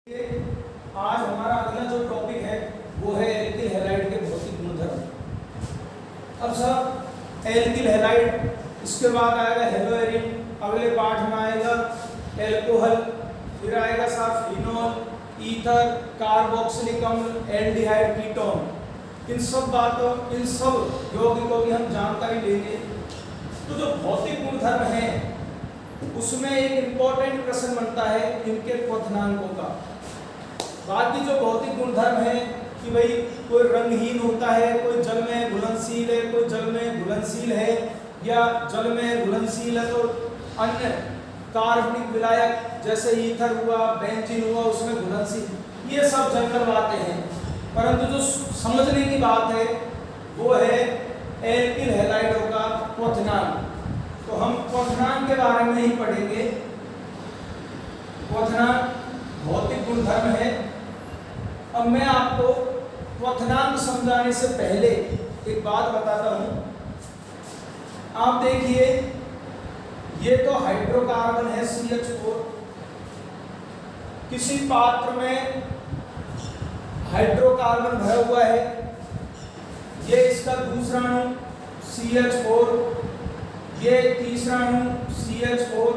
आज हमारा अगला जो टॉपिक है वो है एल्किल हैलाइड के भौतिक गुणधर्म। अब सब एल्किल हैलाइड, इसके बाद आएगा हेलोएरिन, अगले पाठ में आएगा एल्कोहल, फिर आएगा साहब फिनोल, ईथर, कार्बोक्सिलिक अम्ल, एल्डिहाइड, कीटोन। इन सब यौगिकों की हम जानकारी लेंगे। तो जो भौतिक गुणधर्म है उसमें एक इंपॉर्टेंट प्रश्न बनता है इनके क्वथनांकों का। बाकी जो भौतिक गुणधर्म है कि भाई कोई रंगहीन होता है, कोई जल में घुलनशील है, कोई जल में घुलनशील है, या जल में घुलनशील है तो अन्य कार्बनिक विलायक जैसे ईथर हुआ, बेंजीन हुआ, उसमें घुलनशील, ये सब जनरल बातें हैं। परंतु जो समझने की बात है वो है एल्किल हैलाइडों का क्वथनांक। तो हम क्वथनांक के बारे में ही पढ़ेंगे। क्वथनांक भौतिक गुणधर्म है। अब मैं आपको क्वथनांक समझाने से पहले एक बात बताता हूं। आप देखिए, ये तो हाइड्रोकार्बन है CH4। किसी पात्र में हाइड्रोकार्बन भरा हुआ है, ये इसका दूसरा अणु CH4, ये तीसरा अणु CH4।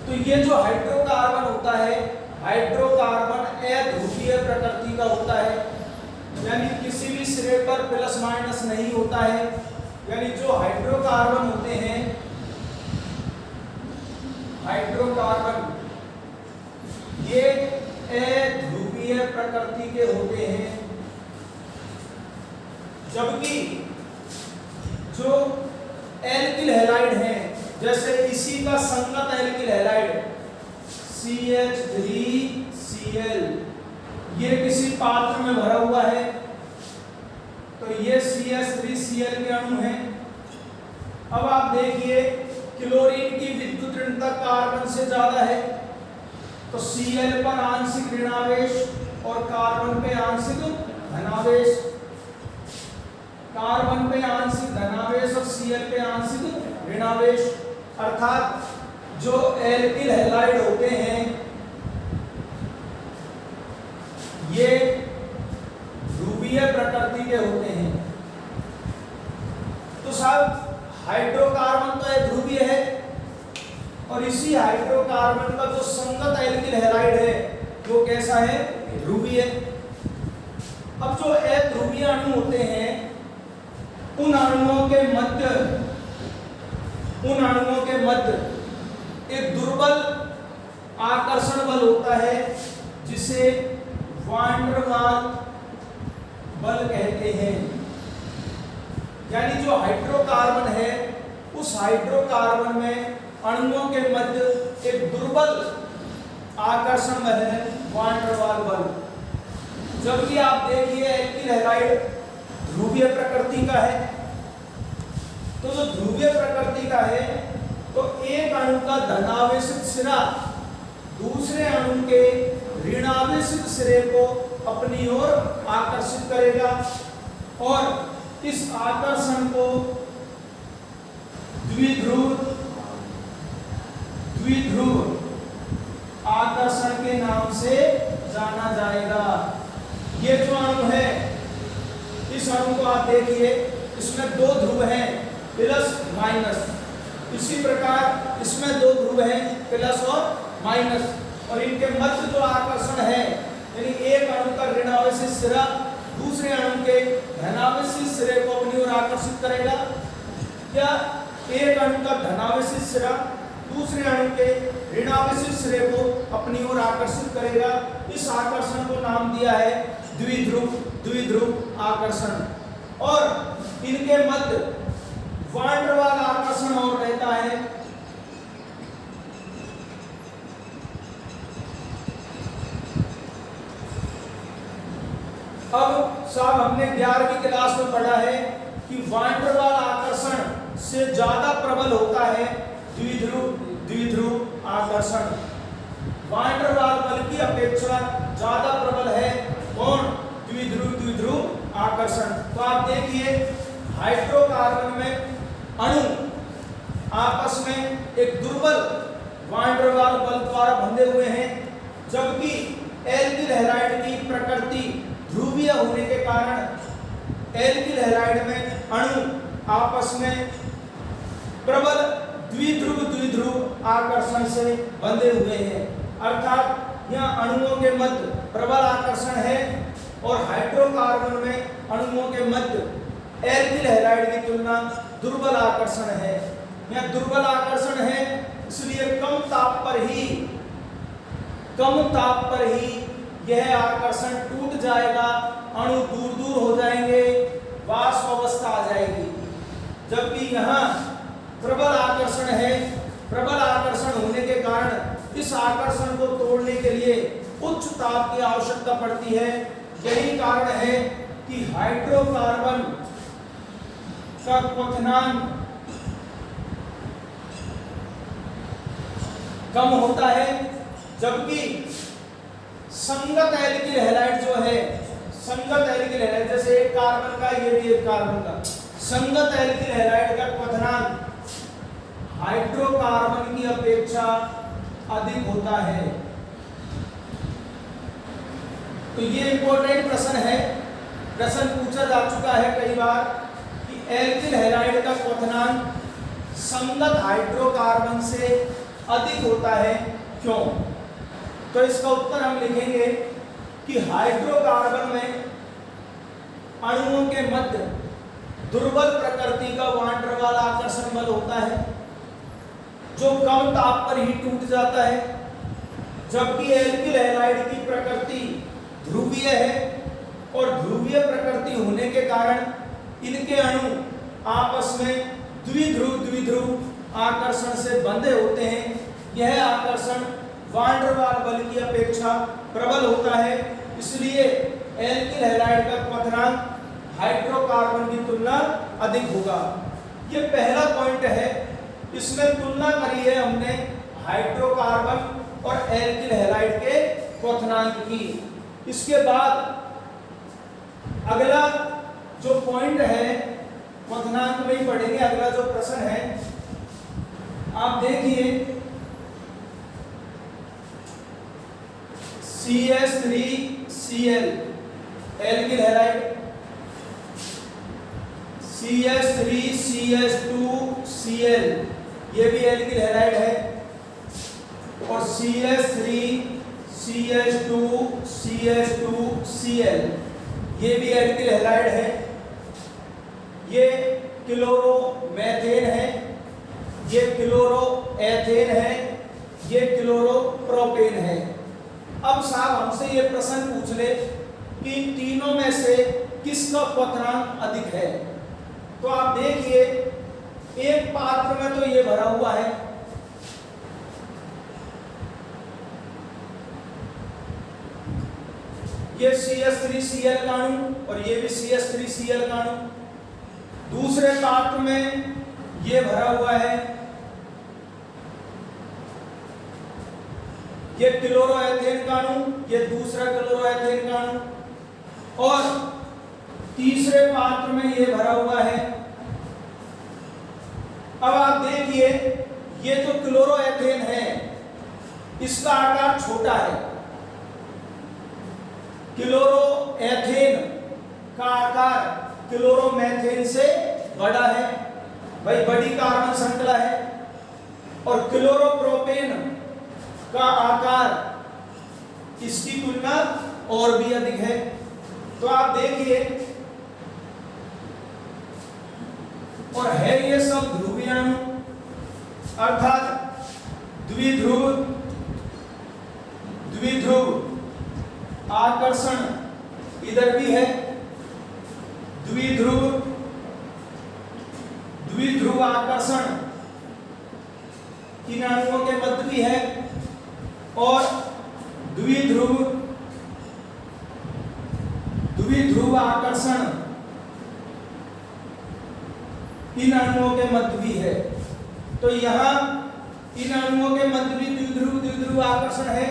तो ये जो हाइड्रोकार्बन होता है, हाइड्रोकार्बन अध्रुवीय प्रकृति का होता है, यानी किसी भी सिरे पर प्लस माइनस नहीं होता है। यानी जो हाइड्रोकार्बन होते हैं, हाइड्रोकार्बन ये अध्रुवीय प्रकृति के होते हैं। जबकि जो एल्किल हैलाइड है, जैसे इसी का संगत एल्किल हैलाइड CH3Cl, ये किसी पात्र में भरा हुआ है तो ये CH3Cl के अणु हैं। अब आप देखिए, क्लोरीन की विद्युत ऋणता कार्बन से ज्यादा है तो Cl पर आंशिक ऋणावेश और कार्बन पे आंशिक धनावेश, कार्बन पे आंशिक धनावेश और Cl पे आंशिक ऋणावेश। अर्थात जो एल्किल हैलाइड होते हैं ये ध्रुवीय प्रकृति के होते हैं। तो साहब हाइड्रोकार्बन तो अध्रुवीय है और इसी हाइड्रोकार्बन का जो संगत एल्किल हैलाइड है वो कैसा है? ध्रुवीय। अब जो अध्रुवीय अणु होते हैं उन अणुओं के मध्य एक दुर्बल आकर्षण बल होता है जिसे वान डेर वाल बल कहते हैं। यानी जो हाइड्रोकार्बन है उस हाइड्रोकार्बन में अणुओं के मध्य एक दुर्बल आकर्षण बल है वान डेर वाल बल। जबकि आप देखिए एल्किल हैलाइड ध्रुवीय प्रकृति का है। तो जो ध्रुवीय प्रकृति का है तो एक अणु का धनावेशित सिरा दूसरे अणु के ऋणावेशित सिरे को अपनी ओर आकर्षित करेगा और इस आकर्षण को द्विध्रुव आकर्षण के नाम से जाना जाएगा। ये जो अणु है, इस अणु को आप देखिए, इसमें दो ध्रुव हैं प्लस माइनस। इसी प्रकार इसमें दो ध्रुव हैं प्लस और माइनस, और इनके मध्य जो आकर्षण है, यानी एक अणु का ऋणावेशित सिरा दूसरे अणु के धनावेशित सिरे को अपनी ओर आकर्षित करेगा, या एक अणु का धनावेशित सिरा दूसरे अणु के ऋणावेशित सिरे को अपनी ओर आकर्षित करेगा। इस आकर्षण को नाम दिया है द्विध्रुव आकर्षण। और इनके मध्य वान डेर वाल आकर्षण और रहता है। अब साहब हमने 11वीं क्लास में पढ़ा है कि वान डेर वाल आकर्षण से ज्यादा प्रबल होता है द्विध्रुव आकर्षण। वान डेर वाल बल की अपेक्षा ज्यादा प्रबल है कौन? द्विध्रुव आकर्षण। तो आप देखिए, हाइड्रोकार्बन में अणु आपस में एक दुर्बल वान डेर वाल बल द्वारा बंधे हुए हैं, जबकि एल्किल हैलाइड की प्रकृति ध्रुवीय होने के कारण एल्किल हैलाइड में अणु आपस में प्रबल द्विध्रुव आकर्षण से बंधे हुए हैं, अर्थात यहाँ अणुओं के मध्य प्रबल आकर्षण है और हाइड्रोकार्बन में अणुओं के मध्य एल्किल हैलाइड की तुलना दुर्बल आकर्षण है। यहाँ दुर्बल आकर्षण है इसलिए कम ताप पर ही यह आकर्षण टूट जाएगा, अणु दूर दूर हो जाएंगे, वाष्प अवस्था आ जाएगी। जबकि यहाँ प्रबल आकर्षण है, प्रबल आकर्षण होने के कारण इस आकर्षण को तोड़ने के लिए उच्च ताप की आवश्यकता पड़ती है। यही कारण है कि हाइड्रोकार्बन का क्वथनांक कम होता है, जबकि संगत एल्किल हैलाइड जो है, संगत एल्किल हैलाइड जैसे एक कार्बन का ये भी एक कार्बन का, संगत एल्किल हैलाइड का क्वथनांक हाइड्रोकार्बन की अपेक्षा अधिक होता है। तो ये इंपॉर्टेंट प्रश्न है, प्रश्न पूछा जा चुका है कई बार कि एल्किल हैलाइड का क्वथनांक संगत हाइड्रोकार्बन से अधिक होता है, क्यों? तो इसका उत्तर हम लिखेंगे कि हाइड्रोकार्बन में अणुओं के मध्य दुर्बल प्रकृति का वान डर वाल आकर्षण बल होता है जो कम ताप पर ही टूट जाता है, जबकि एल्किल हैलाइड की प्रकृति ध्रुवीय है और ध्रुवीय प्रकृति होने के कारण इनके अणु आपस में द्विध्रुव आकर्षण से बंधे होते हैं। यह आकर्षण वान डर वाल बल की अपेक्षा प्रबल होता है, इसलिए एल्किल हैलाइड का क्वथनांक हाइड्रोकार्बन की तुलना अधिक होगा। ये पहला पॉइंट है, इसमें तुलना करी है हमने हाइड्रोकार्बन और एल्किल हैलाइड के क्वथनांक की। इसके बाद अगला जो पॉइंट है क्वथनांक में ही पढ़ेंगे। अगला जो प्रश्न है आप देखिए, CH3Cl एल्किल हैलाइड, CH3CH2Cl ये भी एल्किल हैलाइड है और CH3CH2CH2Cl ये भी एल्किल हैलाइड है। ये क्लोरोमेथेन है, ये क्लोरोएथेन है, ये क्लोरोप्रोपेन है। अब साहब हमसे ये प्रश्न पूछ ले कि तीनों में से किसका क्वथनांक अधिक है, तो आप देखिए एक पात्र में तो ये भरा हुआ है, ये CH3Cl का अणु और ये भी CH3Cl का अणु। दूसरे पात्र में ये भरा हुआ है, ये क्लोरोएथेन का अणु, ये दूसरा क्लोरोएथेन का अणु, और तीसरे पात्र में ये भरा हुआ है। अब आप देखिए ये जो क्लोरोएथेन है इसका आकार छोटा है, क्लोरोएथेन का आकार क्लोरोमेथेन से बड़ा है, भाई बड़ी कार्बन श्रृंखला है, और क्लोरोप्रोपेन का आकार इसकी तुलना और भी अधिक है। तो आप देखिए, और है ये सब ध्रुवीय अणु, अर्थात द्विध्रुव आकर्षण इधर भी है, द्विध्रुव आकर्षण इन अणुओं के मध्य भी है, और द्विध्रुव आकर्षण इन अणुओं के मध्य भी है। तो यहाँ इन अणुओं के मध्य भी द्विध्रुव आकर्षण है,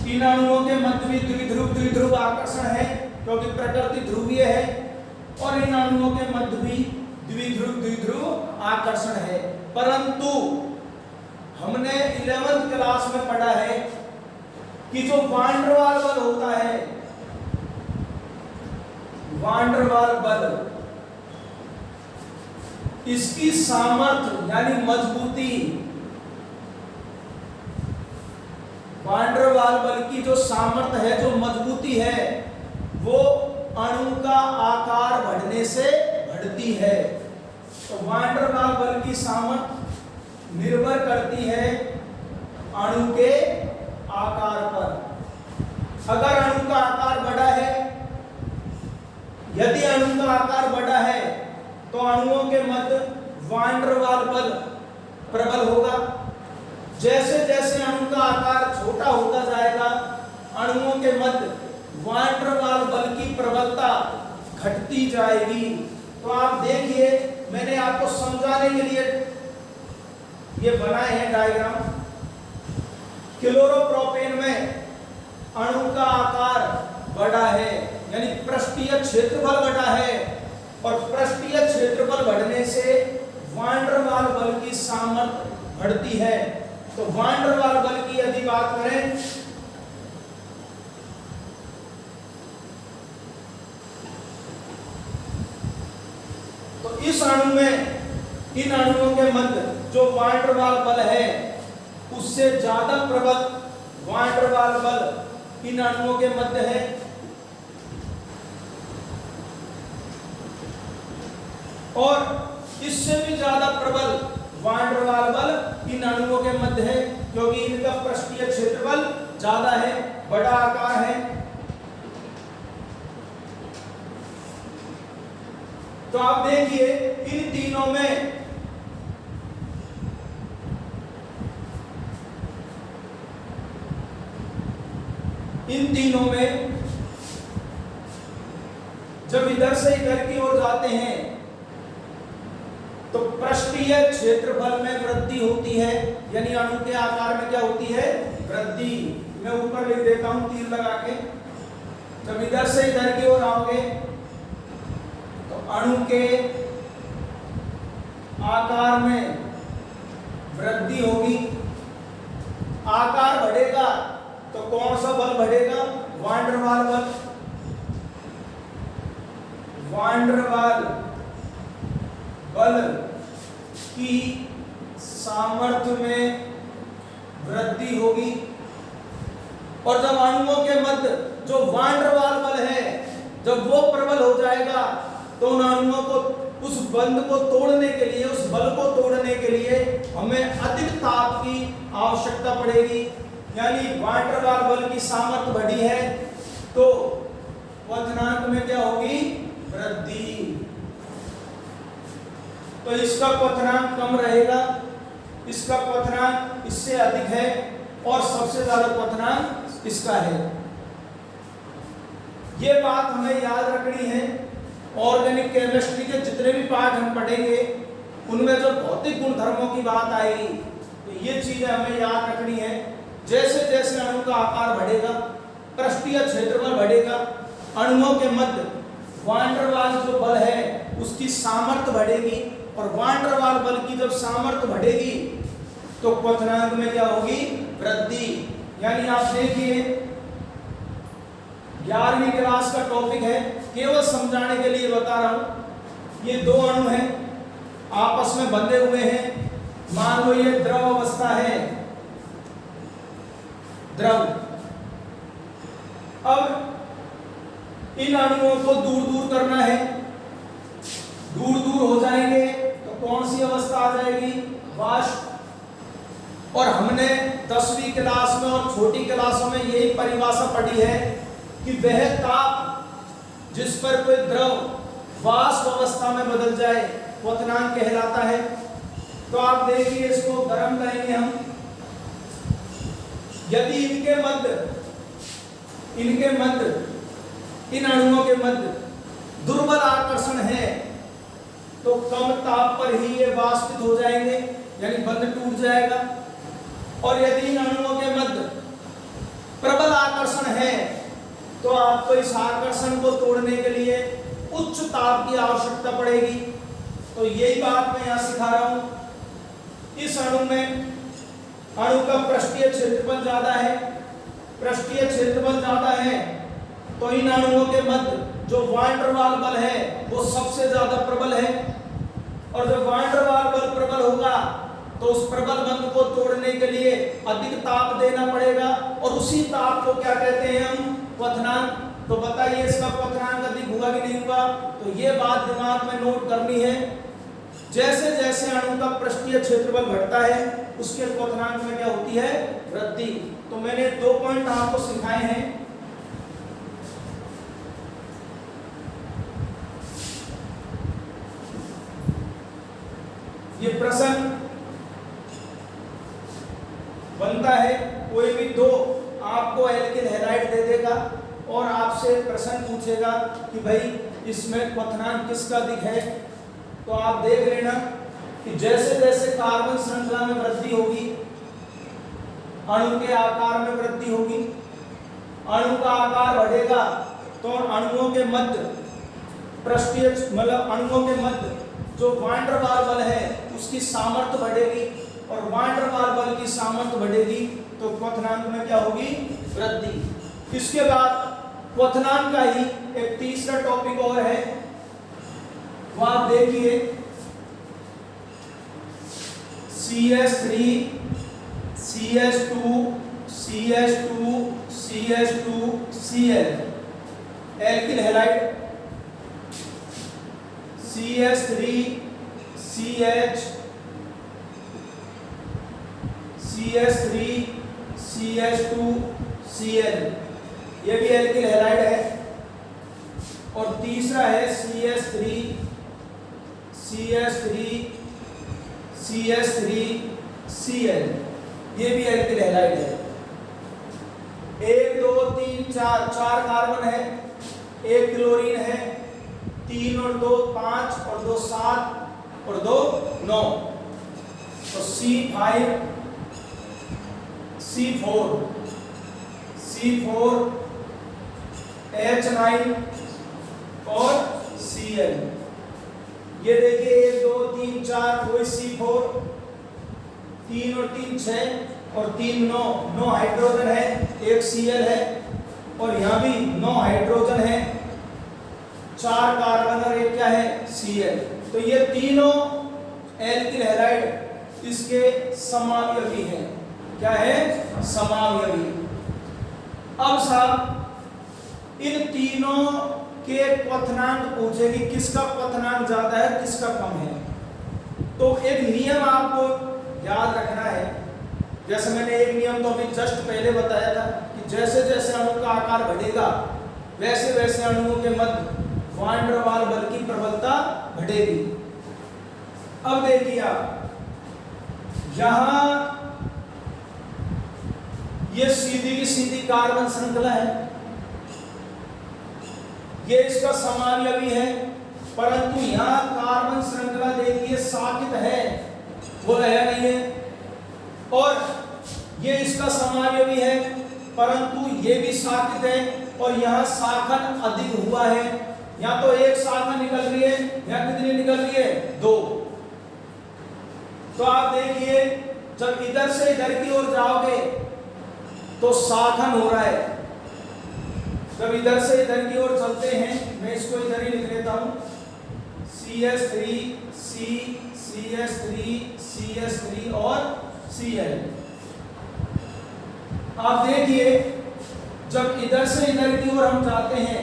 इन अणुओं के मध्य भी द्विध्रुव आकर्षण है क्योंकि प्रकृति ध्रुवीय है, और इन अणुओं के मध्य भी द्विध्रुव आकर्षण है। परंतु हमने 11th क्लास में पढ़ा है कि जो वान डेर वाल बल होता है, वान डेर वाल बल, इसकी सामर्थ्य यानी मजबूती, वान डेर वाल बल की जो सामर्थ्य है, जो मजबूती है, वो अणु का आकार बढ़ने से बढ़ती है। तो वान डेर वाल बल की सामर्थ्य निर्भर करती है अणु के आकार पर। अगर अणु का आकार बड़ा है, यदि अणु का आकार बड़ा है तो अणुओं के मध्य वान डेर वाल बल प्रबल होगा। जैसे जैसे अणु का आकार छोटा होता जाएगा, अणुओं के मध्य वान डेर वाल बल की प्रबलता घटती जाएगी। तो आप देखिए, मैंने आपको समझाने के लिए ये बनाए हैं डायग्राम। क्लोरोप्रोपेन में अणु का आकार बड़ा है, यानी पृष्ठीय क्षेत्रफल बड़ा है, और पृष्ठीय क्षेत्रफल बढ़ने से वान डेर वाल बल की सामर्थ्य बढ़ती है। तो वान डेर वाल बल की यदि बात करें, तो इस अणु में, इन अणुओं के मध्य जो वान डेर वाल बल है, उससे ज्यादा प्रबल वान डेर वाल बल इन अणुओं के मध्य है। और इससे भी ज्यादा प्रबल वान डेर वाल बल इन अणुओं के मध्य है, क्योंकि इनका पृष्ठीय क्षेत्रफल ज्यादा है, बड़ा आकार है। तो आप देखिए, इन तीनों में जब इधर से इधर की ओर जाते हैं तो पृष्ठीय क्षेत्रफल में वृद्धि होती है, यानी अणु के आकार में क्या होती है? वृद्धि। मैं ऊपर लिख देता हूं तीर लगा के। जब इधर से इधर की ओर आओगे तो अणु के आकार में वृद्धि होगी। आकार बढ़ेगा तो कौन सा बल बढ़ेगा? वान डेर वाल बल। वान डेर वाल बल की सामर्थ्य में वृद्धि होगी। और जब अणुओं के मध्य जो वान डेर वाल बल है, जब वो प्रबल हो जाएगा तो उन अणुओं को, उस बंध को तोड़ने के लिए, उस बल को तोड़ने के लिए हमें अधिक ताप की आवश्यकता पड़ेगी। यानी वान डेर वाल बल की सामर्थ्य बढ़ी है तो क्वथनांक में क्या होगी? वृद्धि। तो इसका क्वथनांक कम रहेगा, इसका क्वथनांक इससे अधिक है, और सबसे ज्यादा क्वथनांक इसका है। ये बात हमें याद रखनी है। ऑर्गेनिक केमिस्ट्री के जितने भी पाठ हम पढ़ेंगे उनमें जो भौतिक गुणधर्मों की बात आएगी तो ये चीजें हमें याद रखनी है। जैसे जैसे अणु का आकार बढ़ेगा, पृष्ठीय क्षेत्रफल बढ़ेगा, अणुओं के मध्य वान डेर वाल जो बल है उसकी सामर्थ्य बढ़ेगी, और वान डेर वाल बल की जब सामर्थ्य बढ़ेगी तो क्वथनांक में क्या होगी? वृद्धि। यानी आप देखिए, 11वीं क्लास का टॉपिक है, केवल समझाने के लिए बता रहा हूं। ये दो अणु हैं, आपस में बंधे हुए हैं। मान लो ये द्रव अवस्था है, द्रव। अब इन अणुओं को दूर दूर करना है, दूर दूर हो जाएंगे तो कौन सी अवस्था आ जाएगी? वाष्प। और हमने 10वीं क्लास में और छोटी क्लासों में यही परिभाषा पढ़ी है कि वह ताप जिस पर कोई द्रव वाष्प अवस्था में बदल जाए क्वथनांक कहलाता है। तो आप देखिए, इसको गर्म करेंगे हम। यदि इनके मध्य इन अणुओं के मध्य दुर्बल आकर्षण है तो कम ताप पर ही ये वाष्पित हो जाएंगे, यानी बंध टूट जाएगा। और यदि इन अणुओं के मध्य प्रबल आकर्षण है तो आपको इस आकर्षण को तोड़ने के लिए उच्च ताप की आवश्यकता पड़ेगी। तो यही बात मैं यहां सिखा रहा हूं। इस अणु में अणु का पृष्ठीय क्षेत्रफल ज्यादा है, पृष्ठीय क्षेत्रफल ज्यादा है तो इन अणुओं के मध्य जो वैन डर वाल बल है वो सबसे ज्यादा प्रबल है, और जब वैन डर वाल बल प्रबल होगा तो उस प्रबल बंध को तोड़ने के लिए अधिक ताप देना पड़ेगा, और उसी ताप को क्या कहते हैं हम? क्वथनांक। तो बताइए इसका क्वथनांक अधिक हुआ कि नहीं हुआ? तो ये बात दिमाग में नोट करनी है। जैसे जैसे अणु का पृष्ठीय क्षेत्रफल बढ़ता है उसके क्वथनांक में क्या होती है? वृद्धि। तो मैंने 2 पॉइंट आपको सिखाए हैं। ये प्रश्न बनता है, कोई भी 2 आपको एल्किल हैलाइड दे देगा और आपसे प्रश्न पूछेगा कि भाई इसमें क्वथनांक किसका अधिक है। तो आप देख लेना कि जैसे जैसे कार्बन श्रृंखला में वृद्धि होगी, अणु के आकार में वृद्धि होगी, अणु का आकार बढ़ेगा तो अणुओं के मध्य पृष्ठीय मतलब अणुओं के मध्य जो वैन डर वाल बल है उसकी सामर्थ्य बढ़ेगी, और वैन डर वाल बल की सामर्थ्य बढ़ेगी तो क्वथनांक में क्या होगी? वृद्धि। इसके बाद क्वथनांक का ही एक तीसरा टॉपिक और है, वो आप देखिए CH3 CH2 CH2 CH2 Cl alkyl halide, CH3 CH CH3 CH2 Cl ये भी एल्किल हैलाइड है, और तीसरा है CH3 CH3 CH3 Cl ये भी एल्किल हैलाइड है। 1 2 3 4 4 कार्बन है, 1 क्लोरीन है, 3 और 2 5 और 2 7 और 2 9, तो C5 C4 C4 H9 और Cl। ये देखिए 1 2 3 4 कोई C4, 3 और 3 6 और 3 9 हाइड्रोजन है, एक Cl है, और यहाँ भी 9 हाइड्रोजन है, 4 कार्बन और एक क्या है? Cl। तो ये तीनों एल्किल हैलाइड इसके समावयवी हैं। क्या है? समावयवी। अब साहब इन तीनों के क्वथनांक पूछेगी, किसका क्वथनांक ज्यादा है किसका कम है। तो एक नियम आपको याद रखना है, जैसे मैंने एक नियम तो अभी जस्ट पहले बताया था कि जैसे जैसे अणु का आकार बढ़ेगा वैसे वैसे अणुओं के मध्य वैन डर वाल बल की प्रबलता बढ़ेगी। अब देखिए आप यहां ये सीधी की सीधी कार्बन श्रृंखला है, ये इसका समावयवी है, परंतु यहां कार्बन श्रृंखला देखिए साकित है, वो है नहीं है, और ये इसका समावयवी है परंतु ये भी साकित है, और यहां शाखन अधिक हुआ है। यहां तो एक शाखा निकल रही है, यहां कितनी निकल रही है? 2। तो आप देखिए जब इधर से इधर की ओर जाओगे तो शाखन हो रहा है, जब इधर से इधर की ओर चलते हैं, मैं इसको इधर ही लिख लेता हूं, CH3 C CH3 CH3 और Cl। आप देखिए जब इधर से इधर की ओर हम जाते हैं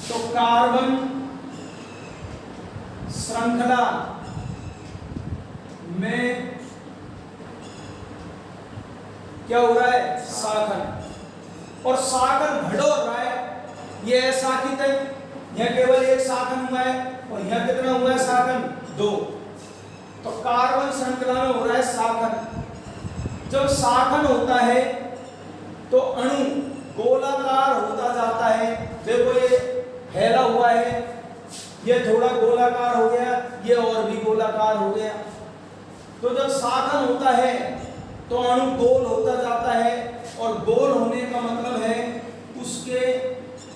तो कार्बन श्रृंखला में क्या हो रहा है? शाखन, और शाखन बढ़ रहा है। ये अशाखित है, यह केवल एक शाखन हुआ है, और यह कितना हुआ है शाखन? 2। तो कार्बन श्रृंखला में हो रहा है शाखन। जब शाखन होता है तो अणु गोलाकार होता जाता है। देखो ये फैला हुआ है, ये थोड़ा गोलाकार हो गया, ये और भी गोलाकार हो गया। तो जब शाखन होता है तो अणु गोल होता जाता है, और गोल होने का मतलब है उसके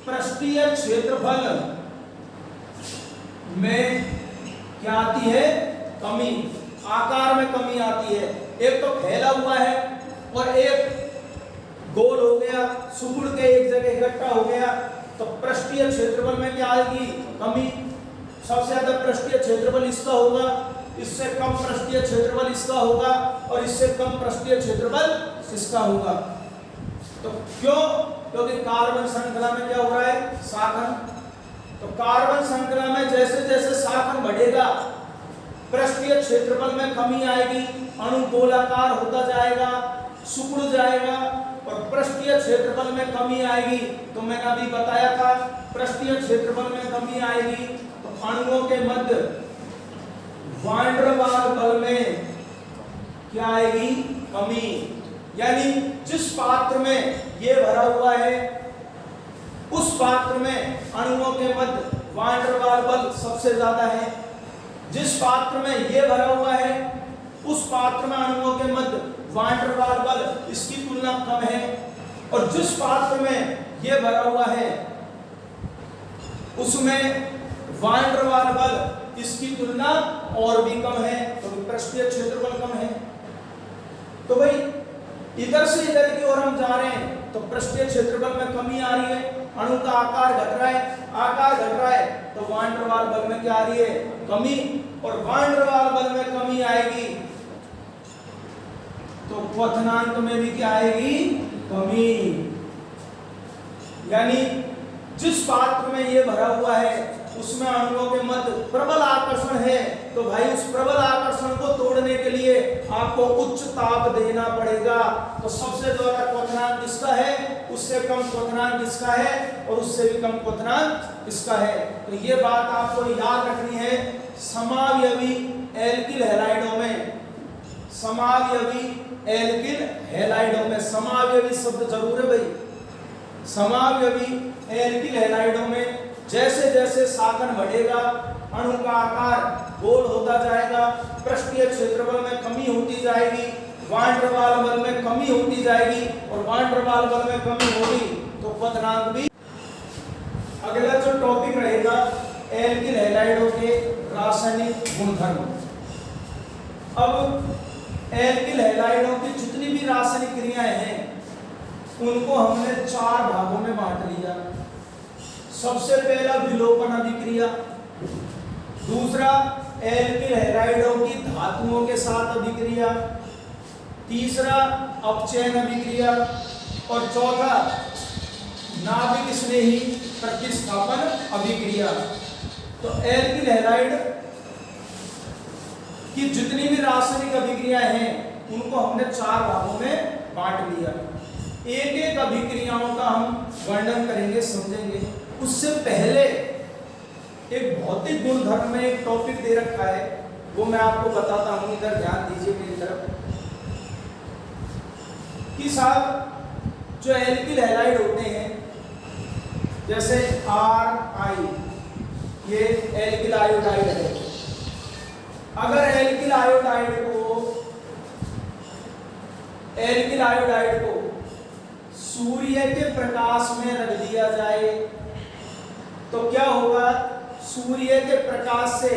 पृष्ठीय क्षेत्रफल में क्या आती है? कमी, आकार में कमी आती है। एक तो फैला हुआ है और एक गोल हो गया, सिकुड़ के एक जगह इकट्ठा हो गया, तो पृष्ठीय क्षेत्रफल में क्या आएगी? कमी। सबसे ज्यादा पृष्ठीय क्षेत्रफल इसका होगा, इससे कम पृष्ठीय क्षेत्रफल इसका होगा, और इससे कम पृष्ठीय क्षेत्रफल इसका होगा। तो क्यों? क्योंकि कार्बन श्रृंखला में क्या हो रहा है? शाखन। तो कार्बन श्रृंखला में जैसे जैसे शाखन बढ़ेगा, पृष्ठीय क्षेत्रफल में कमी आएगी, अणु गोलाकार होता जाएगा, सिकुड़ जाएगा, और पृष्ठीय क्षेत्रफल में कमी आएगी। तो मैंने अभी बताया था, पृष्ठीय क्षेत्रफल में कमी आएगी तो अणुओं के मध्य वान डेर वाल बल में क्या आएगी? कमी। यानी जिस पात्र में ये भरा हुआ है, उस पात्र में अणुओं के मध्य वान डेर वाल बल सबसे ज्यादा है। जिस पात्र में ये भरा हुआ है, उस पात्र में अणुओं के मध्य वान डेर वाल बल इसकी तुलना कम है, और जिस पात्र में ये भरा हुआ है, उसमें वान डेर वाल बल इसकी तुलना और भी कम है, तो पृष्ठीय क्षेत्रफल कम है। तो भाई इधर से इधर की ओर हम जा रहे हैं तो पृष्ठीय क्षेत्रफल में कमी आ रही है, अणु का आकार घट रहा है, आकार घट रहा है, तो वान डेर वाल बल में क्या आ रही है? कमी। और वान डेर वाल बल में कमी आएगी तो क्वथनांक में भी क्या आएगी? कमी। यानी जिस पात्र में ये भरा हुआ है, उसमें अणुओं के मध्य प्रबल आकर्षण है, तो भाई उस प्रबल आकर्षण को तोड़ने के लिए आपको उच्च ताप देना पड़ेगा। तो सबसे ज्यादा क्वथनांक किसका है? उससे कम क्वथनांक किसका है? और उससे भी कम क्वथनांक इसका है। तो ये बात आपको याद रखनी है। समावयवी एल्किल हैलाइडों में, समावयवी एल्किल हैलाइडों में, समावयवी शब्द जरूर है भाई। समावयवी एल्किल हैलाइडों में जैसे जैसे शाखन बढ़ेगा, अणु का आकार गोल होता जाएगा, पृष्ठीय क्षेत्रफल में कमी होती जाएगी, वान डेर वाल बल में कमी होती जाएगी, और वान डेर वाल बल में कमी होगी तो क्वथनांक भी। अगला जो टॉपिक रहेगा एल्किल हैलाइडों के रासायनिक गुणधर्म। अब एल्किल हैलाइडों की जितनी भी रासायनिक क्रियाएं हैं, उनको हमने 4 भागों में बांट लिया। सबसे पहला विलोपन अभिक्रिया, दूसरा एल्किल हैलाइडों की धातुओं के साथ अभिक्रिया, तीसरा अपचयन अभिक्रिया, और चौथा नाभिक स्नेही प्रतिस्थापन अभिक्रिया। तो एल्किल हैलाइड की जितनी भी रासायनिक अभिक्रियाएं हैं, उनको हमने 4 भागों में बांट लिया। एक एक अभिक्रियाओं का हम वर्णन करेंगे, समझेंगे। उससे पहले एक भौतिक गुणधर्म में एक टॉपिक दे रखा है, वो मैं आपको बताता हूं। इधर ध्यान दीजिए मेरी तरफ कि साहब जो एल्किल हैलाइड होते हैं, जैसे RI, ये एल्किल आयोडाइड है। अगर एल्किल आयोडाइड को सूर्य के प्रकाश में रख दिया जाए तो क्या होगा? सूर्य के प्रकाश से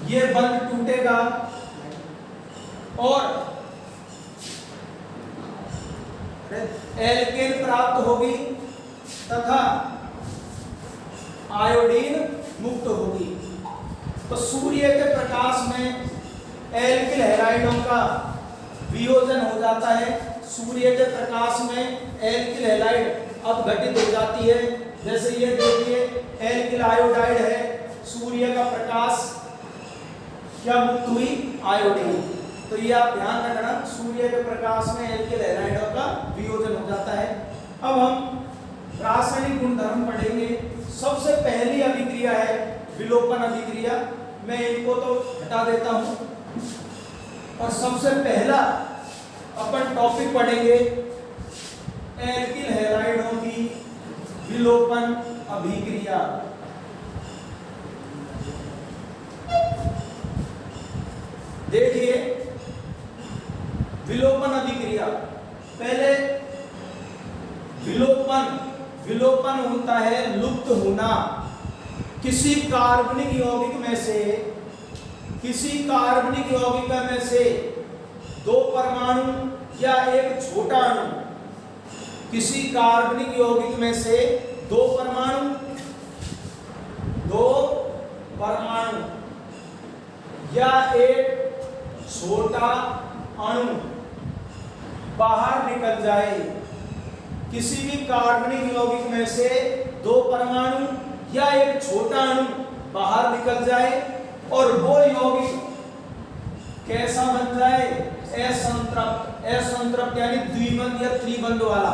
ये बंध टूटेगा और एल्केन प्राप्त होगी तथा आयोडीन मुक्त होगी। तो सूर्य के प्रकाश में एल्किल हैलाइडों का वियोजन हो जाता है। सूर्य के प्रकाश में एल्किल हैलाइड अब घटित हो जाती है। जैसे ये देखिए एल्किल आयोडाइड है, सूर्य का प्रकाश क्या मुक्त हुई? आयोडीन। तो ये आप ध्यान रखना, सूर्य के प्रकाश में एल्किल हैलाइडों का वियोजन हो जाता है। अब हम रासायनिक गुणधर्म पढ़ेंगे। सबसे पहली अभिक्रिया है विलोपन अभिक्रिया। मैं इनको तो हटा देता हूं और सबसे पहला अपन टॉपिक पढ़ेंगे एल्किल हैलाइडों की विलोपन अभिक्रिया। देखिए विलोपन अभिक्रिया, पहले विलोपन होता है लुप्त होना। किसी कार्बनिक यौगिक में से 2 परमाणु या एक छोटा अणु किसी कार्बनिक यौगिक में से दो परमाणु या एक छोटा अणु बाहर निकल जाए। किसी भी कार्बनिक यौगिक में से दो परमाणु या एक छोटा अणु बाहर निकल जाए और वो यौगिक कैसा बन जाए? असंतृप्त। असंतृप्त यानी द्विबंध या त्रिबंध वाला।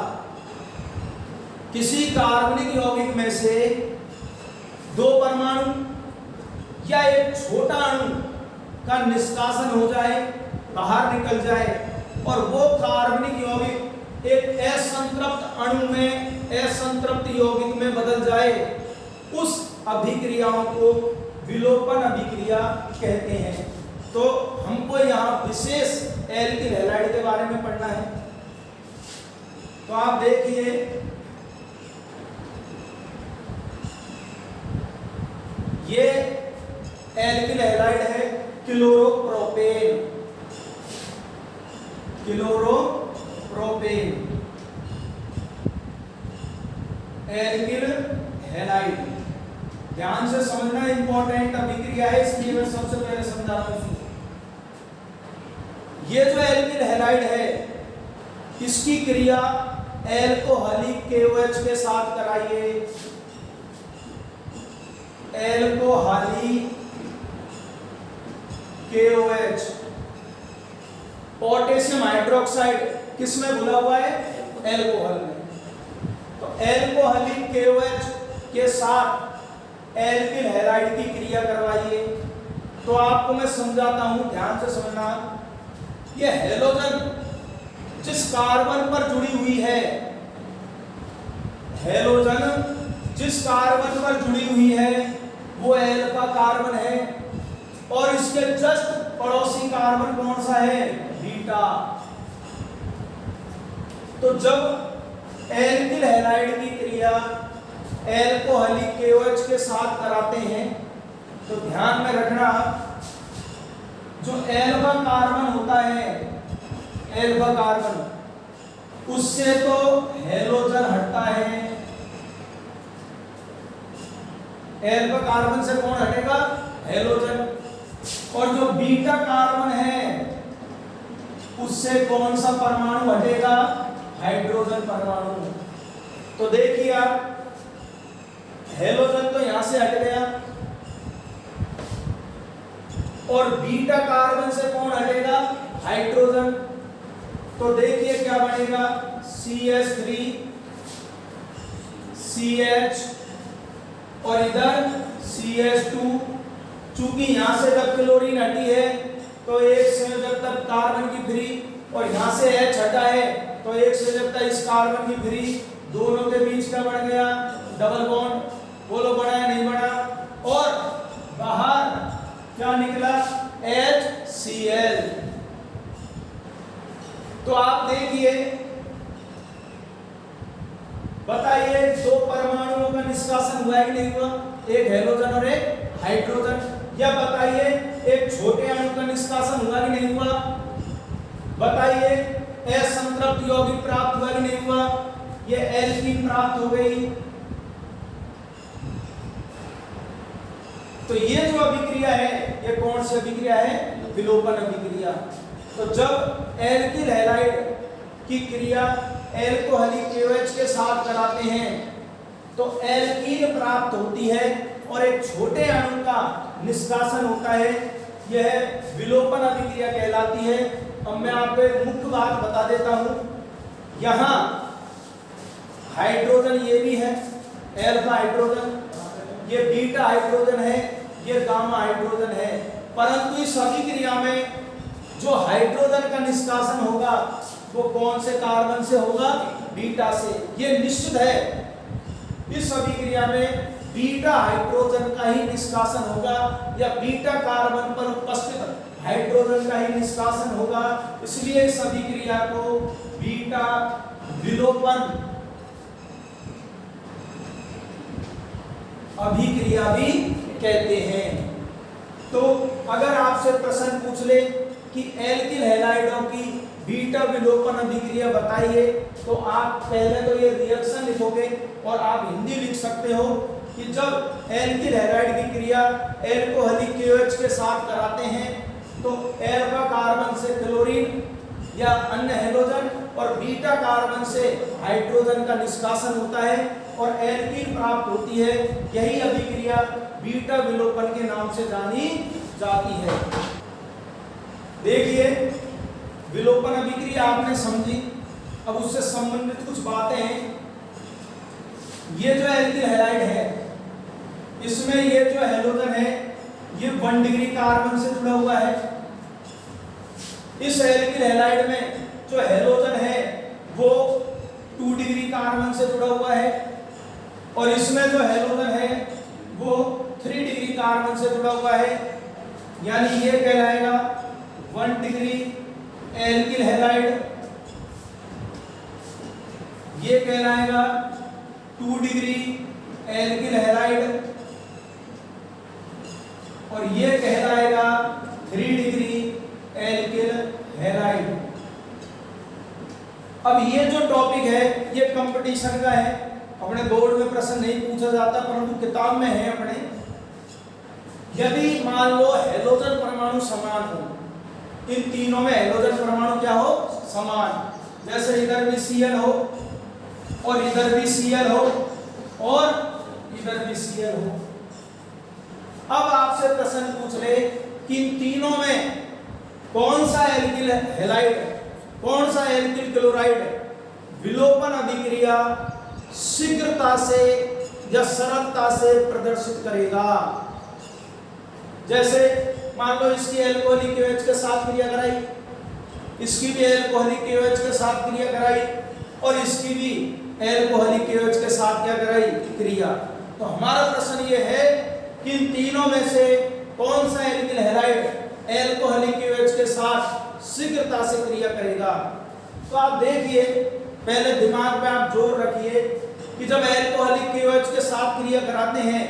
किसी कार्बनिक यौगिक में से दो परमाणु या एक छोटा अणु का निष्कासन हो जाए, बाहर निकल जाए और वो कार्बनिक यौगिक एक असंतृप्त अणु में, असंतृप्त यौगिक में बदल जाए, उस अभिक्रियाओं को विलोपन अभिक्रिया कहते हैं। तो हमको यहाँ विशेष एल्किल हैलाइड के बारे में पढ़ना है। तो आप देखिए, ये एल्किल हैलाइड है क्लोरोप्रोपेन। Chloropropane alkyl halide. ध्यान से समझना, इंपॉर्टेंट अभिक्रिया है, इसलिए मैं सबसे पहले समझा रहा हूं। ये जो एल्किल हैलाइड है, इसकी क्रिया एल्कोहलिक KOH के साथ कराइए। एल्कोहलिक KOH, पोटेशियम हाइड्रोक्साइड किस में घुला हुआ है? एल्कोहल में। तो एल्कोहलिक KOH के साथ एल्किल हैलाइड की क्रिया करवाइए। तो आपको मैं समझाता हूं, ध्यान से समझना। ये हैलोजन जिस कार्बन पर जुड़ी हुई है, हैलोजन जिस कार्बन पर जुड़ी हुई है वो एल्फा कार्बन है और इसके जस्ट पड़ोसी कार्बन कौन सा है? बीटा। तो जब एल्किल हैलाइड की क्रिया एल्कोहलिक KOH के साथ कराते हैं तो ध्यान में रखना, जो एल्फा कार्बन होता है, एल्फा कार्बन, उससे तो हैलोजन हटता है। एल्फा कार्बन से कौन हटेगा? हैलोजन। और जो बीटा कार्बन है उससे कौन सा परमाणु हटेगा? हाइड्रोजन परमाणु। तो देखिए आप, हैलोजन तो यहां से हट गया और बीटा कार्बन से कौन हटेगा? हाइड्रोजन। तो देखिए क्या बनेगा? CH3 CH और इधर CH2। चूंकि यहां से जब क्लोरीन हटी है तो एक संयोजक तक कार्बन की फ्री और यहां से H हटा है तो एक संयोजक तक इस कार्बन की फ्री, दोनों के बीच का बन गया डबल बॉन्ड। बोलो बना या नहीं बना? और बाहर क्या निकला? HCl। तो आप देखिए, बताइए दो परमाणुओं का निष्कासन हुआ है कि नहीं हुआ? एक हैलोजन और एक हाइड्रोजन। या बताइए एक छोटे अणु का निष्कासन हुआ कि नहीं हुआ? बताइए असंतृप्त यौगिक प्राप्त हुआ कि नहीं हुआ? ये एल्कीन प्राप्त हो गई। तो ये जो अभिक्रिया है, ये कौन सी अभिक्रिया है? विलोपन अभिक्रिया। तो जब एल्किल हैलाइड की क्रिया एल्कोहलिक KOH के साथ कराते हैं तो एल्कीन प्राप्त होती है और एक छोटे अणु का निष्कासन होता है। यह विलोपन अभिक्रिया कहलाती है। अब मैं आपको एक मुख्य बात बता देता हूं, यहां हाइड्रोजन ये भी है, एल्फा हाइड्रोजन, ये बीटा हाइड्रोजन है, ये गामा हाइड्रोजन है। परंतु इस अभिक्रिया में जो हाइड्रोजन का निष्कासन होगा वो कौन से कार्बन से होगा? बीटा से। ये निश्चित है, इस अभिक्रिया में बीटा हाइड्रोजन का ही निष्कासन होगा या बीटा कार्बन पर उपस्थित हाइड्रोजन का ही निष्कासन होगा। इसलिए इस अभिक्रिया को बीटा विलोपन अभिक्रिया भी कहते हैं। तो अगर आपसे प्रश्न पूछ ले कि एल्किल हैलाइडों की बीटा विलोपन अभिक्रिया बताइए, तो आप पहले तो ये रिएक्शन लिखोगे और आप हिंदी लिख सकते हो कि जब एल्किल हैलाइड की क्रिया एल्कोहलिक KOH के साथ कराते हैं तो अल्फा कार्बन से क्लोरीन या अन्य हैलोजन और बीटा कार्बन से हाइड्रोजन का निष्कासन होता है और एल्कीन प्राप्त होती है। यही अभिक्रिया बीटा विलोपन के नाम से जानी जाती है। देखिए, विलोपन अभिक्रिया आपने समझी, अब उससे संबंधित कुछ बातें हैं। ये जो एल्किल हैलाइड है, इसमें ये जो हैलोजन है ये 1 डिग्री कार्बन से जुड़ा हुआ है। इस एल्किल हैलाइड में जो हैलोजन है वो 2 डिग्री कार्बन से जुड़ा हुआ है और इसमें जो हैलोजन है वो 3 डिग्री कार्बन से जुड़ा हुआ है। यानी ये कहलाएगा 1 डिग्री एल्किल हैलाइड, ये कहलाएगा 2 डिग्री एल्किल हैलाइड और ये कहलाएगा 3 डिग्री एल्किल हैलाइड। अब ये जो टॉपिक है ये कंपटीशन का है, अपने बोर्ड में प्रश्न नहीं पूछा जाता परंतु किताब में है अपने। यदि मान लो हैलोजन परमाणु समान हो, इन तीनों में हैलोजन परमाणु क्या हो, समान, जैसे इधर भी Cl हो और इधर भी Cl हो और इधर भी Cl हो। अब आपसे प्रश्न पूछ ले कि इन तीनों में कौन सा एल्किल हैलाइड, कौन सा एल्किल क्लोराइड विलोपन अभिक्रिया शीघ्रता से या सरलता से प्रदर्शित करेगा। जैसे मान लो इसकी एल्कोहलिक KOH के साथ क्रिया कराई, इसकी भी एल्कोहलिक KOH के साथ क्रिया कराई और इसकी भी एल्कोहलिक KOH के साथ क्या कराई, क्रिया। तो हमारा प्रश्न ये है कि इन तीनों में से कौन सा एल्किल हैलाइड एल्कोहलिक KOH के साथ शीघ्रता से क्रिया करेगा। तो आप देखिए, पहले दिमाग में आप जोर रखिए कि जब एल्कोहलिक KOH के साथ क्रिया कराते हैं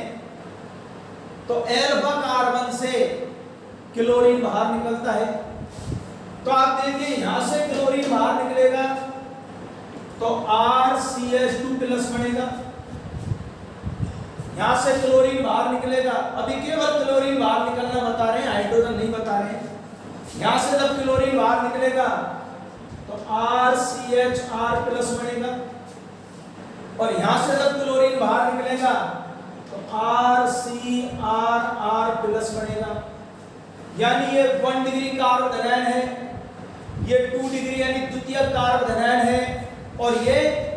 तो अल्फा कार्बन से क्लोरीन बाहर निकलता है। तो आप देखिए यहां से क्लोरीन बाहर निकलेगा तो RCH2 प्लस बनेगा, यहां से क्लोरीन बाहर निकलेगा। अभी केवल क्लोरीन बाहर निकलना बता रहे हैं, हाइड्रोजन नहीं बता रहे हैं। यहां से जब क्लोरीन बाहर निकलेगा तो RCHR प्लस बनेगा और यहां से जब क्लोरीन बाहर निकलेगा तो RCRR प्लस बनेगा। यानी ये 1 डिग्री कार्बोधनायन है, ये 2 डिग्री यानी द्वितीयक कार्बोधनायन है और ये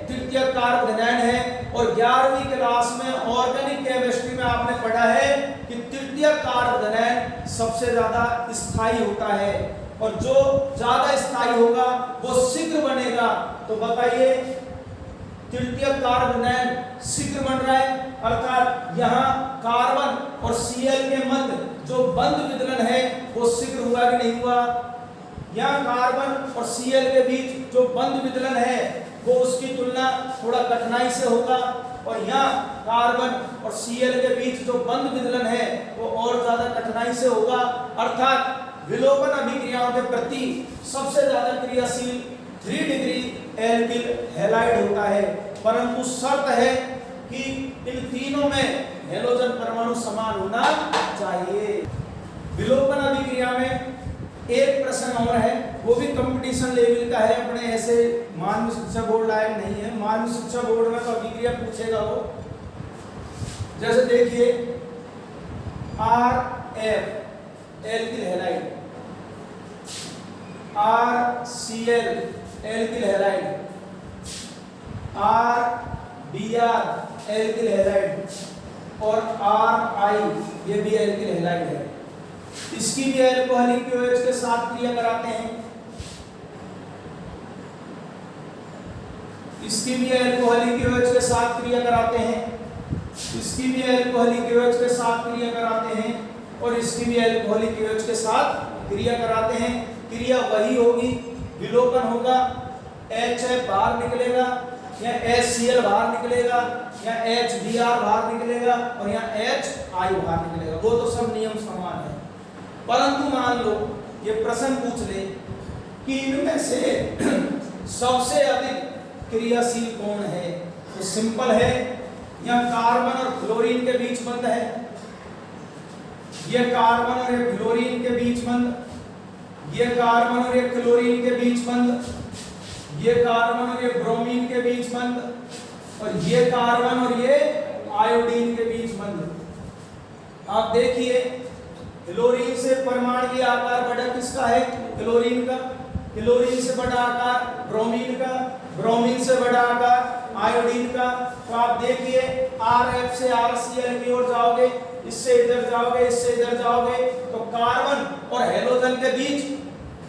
तृतीयक कार्बोधनायन है। और 11वीं क्लास में ऑर्गेनिक केमिस्ट्री में आपने पढ़ा है कि तृतीयक कार्बोधनायन सबसे ज्यादा स्थायी होता है और जो ज्यादा स्थायी होगा वो शीघ्र बनेगा। तो बताइए, तृतीयक कार्बोधनायन शीघ्र बन रहा है, अर्थात यहाँ कार्बन और Cl के मध्य जो बंध विदलन है वो शीघ्र हुआ कि नहीं हुआ। यहाँ कार्बन और Cl के बीच जो बंध विदलन है वो उसकी तुलना थोड़ा कठिनाई से होगा और यहाँ कार्बन और Cl के बीच जो बंध विदलन है वो और ज्यादा कठिनाई से होगा। अर्थात विलोपन अभिक्रियाओं के प्रति सबसे ज्यादा क्रियाशील 3 डिग्री एल्किल हैलाइड होता है, परंतु शर्त है कि इन तीनों में हैलोजन परमाणु समान होना चाहिए। विलोपन अभिक्रिया में एक प्रश्न और है, वो भी कंपटीशन लेवल का है, अपने ऐसे मानव शिक्षा बोर्ड लायक नहीं है। मानव शिक्षा बोर्ड में तो अभिक्रिया पूछेगा वो। जैसे देखिए RF alkyl halide, RCl alkyl halide, RBr alkyl halide और RI ये भी एल्किल हैलाइड है। इसकी भी एल्कोहलिक KOH के साथ क्रिया कराते हैं, इसकी भी एल्कोहलिक KOH के साथ क्रिया कराते हैं, इसकी भी एल्कोहलिक KOH के साथ क्रिया कराते हैं और इसकी भी एल्कोहलिक KOH के साथ क्रिया कराते हैं। क्रिया वही होगी, विलोपन होगा, HF बाहर निकलेगा या HCl बाहर निकलेगा या HBr बाहर निकलेगा और यहाँ HI बाहर निकलेगा। वो तो सब नियम समान है, परंतु मान लो ये प्रश्न पूछ ले कि इनमें से सबसे अधिक क्रियाशील कौन है? तो सिंपल है, यहाँ कार्बन और फ्लोरीन के बीच बंध है, ये कार्बन और ये फ्लोरीन के बीच बंध, ये कार्बन और ये क्लोरीन के बीच बंध, ये कार्बन और ये ब्रोमीन के बीच बंध, और ये कार्बन और ये आयोडीन के बीच बंध। आप देखिए क्लोरीन से परमाणु आकार बड़ा किसका है? क्लोरीन का। क्लोरीन से बड़ा आकार ब्रोमीन का, ब्रोमीन से बड़ा आकार आयोडीन का। तो आप देखिए Rf से RCl की ओर जाओगे, इससे इधर जाओगे, इससे इधर जाओगे, तो कार्बन और हेलोजन के बीच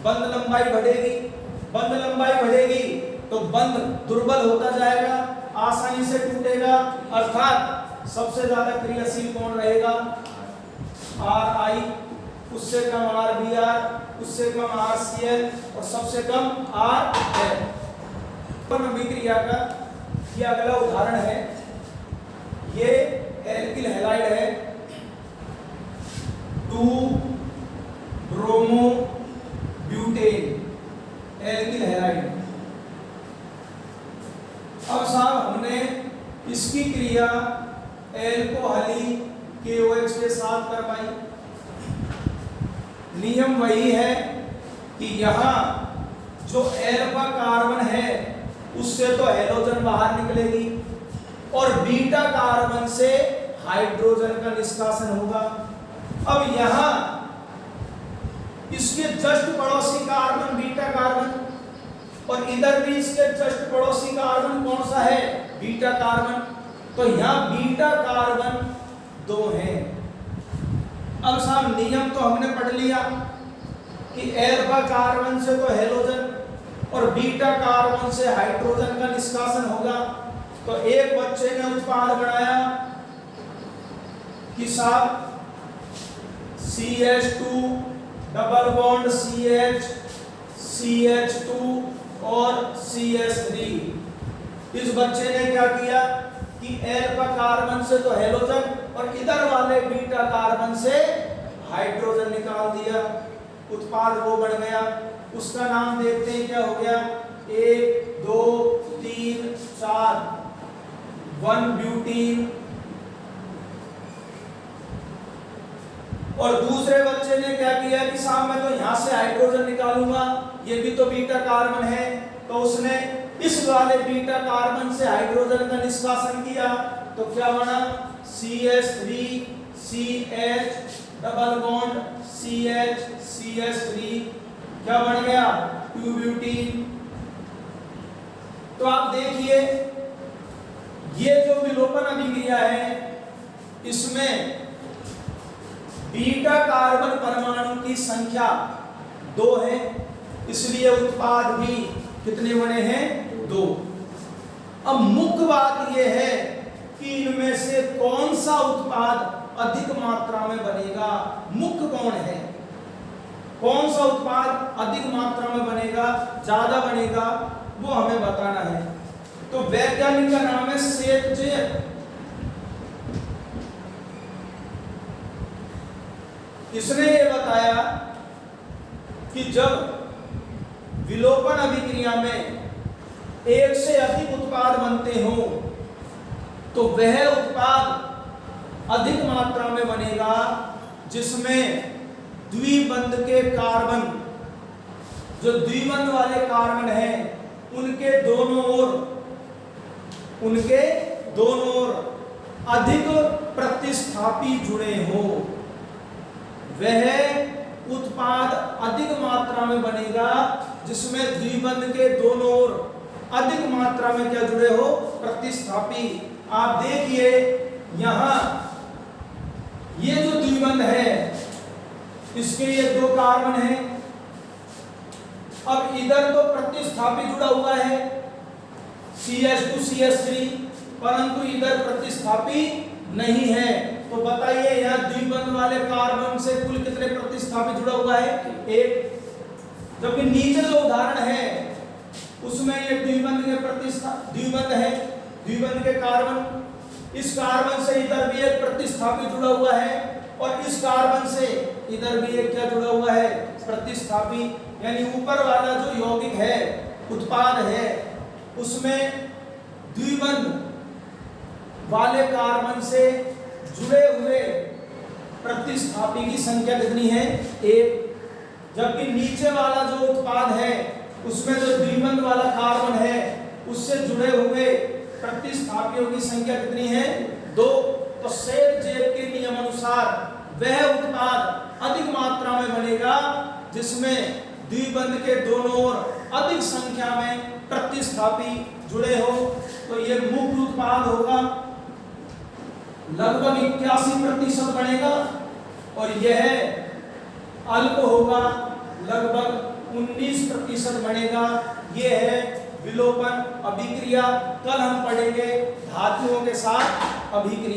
बंध लंबाई बढ़ेगी, बंध लंबाई बढ़ेगी तो बंध दुर्बल होता जाएगा, आसानी से टूटेगा, अर्थात सबसे ज्यादा क्रियाशील कौन रहेगा? Ri, उससे कम RBr, उससे कम RCl और सबसे कम Rf। अभिक्रिया का ये अगला उदाहरण है, ये एल्किल हैलाइड है, 2 ब्रोमो ब्यूटेन एल्किल हैलाइड। अब साहब हमने इसकी क्रिया एल्कोहली KOH के साथ करवाई। नियम वही है कि यहाँ जो एल्फा कार्बन है उससे तो हेलोजन बाहर निकलेगी और बीटा कार्बन से हाइड्रोजन का निष्कासन होगा। अब यहाँ इसके जस्ट पड़ोसी कार्बन बीटा कार्बन, और इधर भी इसके जस्ट पड़ोसी कार्बन कौन सा है? Beta carbon. तो यहाँ बीटा कार्बन 2 हैं। अब साहब नियम तो हमने पढ़ लिया कि एल्फा कार्बन से तो हेलोजन और बीटा कार्बन से हाइड्रोजन का निष्कासन होगा। तो एक बच्चे ने उत्पाद बनाया कि साहब CH2 double bond CH, CH2 और CH3। इस बच्चे ने क्या किया कि एल्फा कार्बन से तो हेलोजन और इधर वाले बीटा कार्बन से हाइड्रोजन निकाल दिया, उत्पाद वो बन गया। उसका नाम देखते हैं क्या हो गया? 1 2 3 4 1 ब्यूटीन। और दूसरे बच्चे ने क्या किया कि साहब मैं तो यहां से हाइड्रोजन निकालूंगा, ये भी तो बीटा कार्बन है, तो उसने इस वाले बीटा कार्बन से हाइड्रोजन का निष्कासन किया। तो क्या बना? CH3 CH double bond CH CH3 क्या बन गया? 2 ब्यूटीन। तो आप देखिए ये जो विलोपन अभिक्रिया है इसमें बीटा कार्बन परमाणु की संख्या 2 है, इसलिए उत्पाद भी कितने बने हैं? 2। अब मुख्य बात यह है कि इनमें से कौन सा उत्पाद अधिक मात्रा में बनेगा? मुख्य कौन है? कौन सा उत्पाद अधिक मात्रा में बनेगा, ज्यादा बनेगा, वो हमें बताना है। तो वैज्ञानिक का नाम है सेटजेर। इसने ये बताया कि जब विलोपन अभिक्रिया में एक से अधिक उत्पाद बनते हो तो वह उत्पाद अधिक मात्रा में बनेगा जिसमें द्विबंध के कार्बन, जो द्विबंध वाले कार्बन हैं उनके दोनों ओर अधिक प्रतिस्थापी जुड़े हो, वह उत्पाद अधिक मात्रा में बनेगा जिसमें द्विबंध के दोनों ओर अधिक मात्रा में क्या जुड़े हो? प्रतिस्थापी। आप देखिए यहां ये जो द्विबंध है इसके ये 2 कार्बन है। अब इधर तो प्रतिस्थापी जुड़ा हुआ है CH2 CH3, परंतु इधर प्रतिस्थापी नहीं है। तो बताइए यहाँ द्विबंध वाले कार्बन से कुल कितने प्रतिस्थापी जुड़ा हुआ है? 1। जबकि नीचे जो उदाहरण है उसमें ये द्विबंध के द्विबंध है, द्विबंध के कार्बन, इस कार्बन से इधर भी एक प्रतिस्थापी जुड़ा हुआ है और इस कार्बन से इधर भी एक क्या जुड़ा हुआ है? प्रतिस्थापी। यानी ऊपर वाला जो यौगिक है, उत्पाद है, उसमें द्विबंध वाले कार्बन से जुड़े हुए प्रतिस्थापी की संख्या कितनी है? 1। जबकि नीचे वाला जो उत्पाद है उसमें जो द्विबंध वाला कार्बन है उससे जुड़े हुए प्रतिस्थापियों की संख्या कितनी है? 2। तो सेरजेव के नियम अनुसार वह उत्पाद अधिक मात्रा में बनेगा जिसमें द्विबंध के दोनों ओर अधिक संख्या में प्रतिस्थापी जुड़े हो। तो ये मुक्त उत्पाद होगा, लगभग 81% बनेगा, और यह अल्प होगा, लगभग 19% बनेगा। यह है विलोपन अभिक्रिया। कल हम पढ़ेंगे धातुओं के साथ अभिक्रिया।